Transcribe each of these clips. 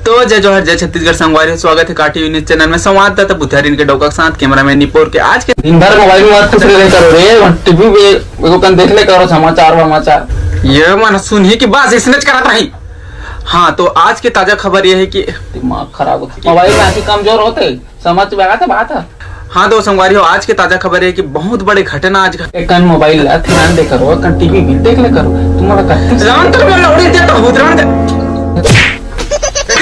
तो जय जोहर जय छत्तीसगढ़ संगवारी, स्वागत है काटी न्यूज चैनल में। संवाददाता बुधारीन के डोका के साथ कैमरामैन निपोर के। आज के दिन भर मोबाइल में बात नहीं करो रे, टीवी पे एगो कन देख ले करो समाचार ये मन सुनही की बात इसने करत रही। हाँ, तो आज की ताजा खबर ये है कि दिमाग खराब होती, मोबाइल में आंखें कमजोर होते, समझ में आया था बात है। हाँ तो संगवारी हो, आज की ताजा खबर है कि बहुत बड़ी घटना आज एक कन मोबाइल ला ध्यान दे करो, कन टीवी भी देख ले करो। तुम्हारा कहते राम तो मैं लौड़ी देता हूं राम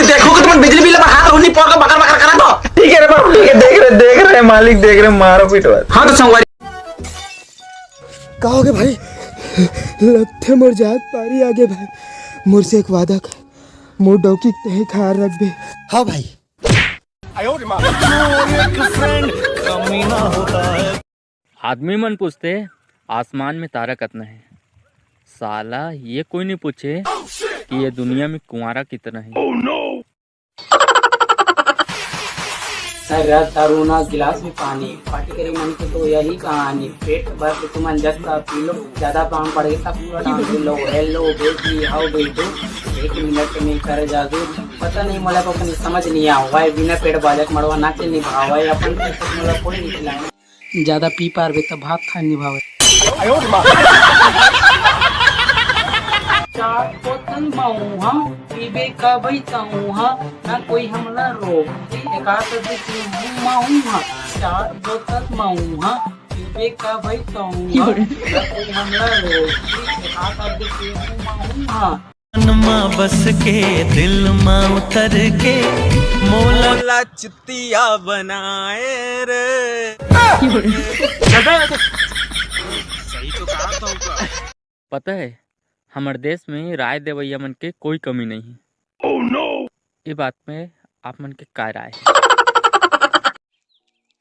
देखो कि तुम बिजली बिल पर हाथ होनी पड़ के बकर बकर करा दो। ठीक है रे बाबू, ठीक है, देख रहे मालिक देख रहे, मारो पीटो। हाँ तो संगवारी कहोगे भाई, लगते मोर जात पारी आगे भाई, मुझसे एक वादा कर, मोर डौकी तहे ख्याल रख बे। हाँ भाई। आदमी मन पूछते आसमान में तारा कितना है, साला ये कोई नहीं पूछे कि ये दुनिया में कुंवारा कितना है। सर रात दारू ना गिलास में पानी, पार्टी करी मन के तो यही कहानी। पेट भर के तुम जस्ता पी लो, ज्यादा पाम पड़ गया पूरा डांस लो। हेलो बेटी हाउ डू यू, एक मिनट में कर जादू। पता नहीं मला को कहीं समझ नहीं आवा है, बिना पेट बाजक मड़वा नाचे निभावा है अपन मला कोई नहीं खिलाए। ज्यादा पी पार बे तो भात खा निभावे। चार बोतल मऊहा पीबे का बैठाऊहा, ना कोई हमला रोक मऊहा। चार बोतल मऊहा पीबे का बैठाऊहा, ना कोई हमला रोक मऊहा। माँ बस के दिल माँ उतर के मोला चितिया बनाए रे। सही तो कहा था। पता है हमारे देश में राय देवैया मन के कोई कमी नहीं है। oh, no! ये बात में आप मन के क्या राय है?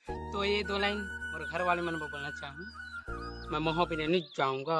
तो ये दो लाइन और घर वाले मन को बोलना चाहूँ, मैं मोह पे नहीं जाऊंगा।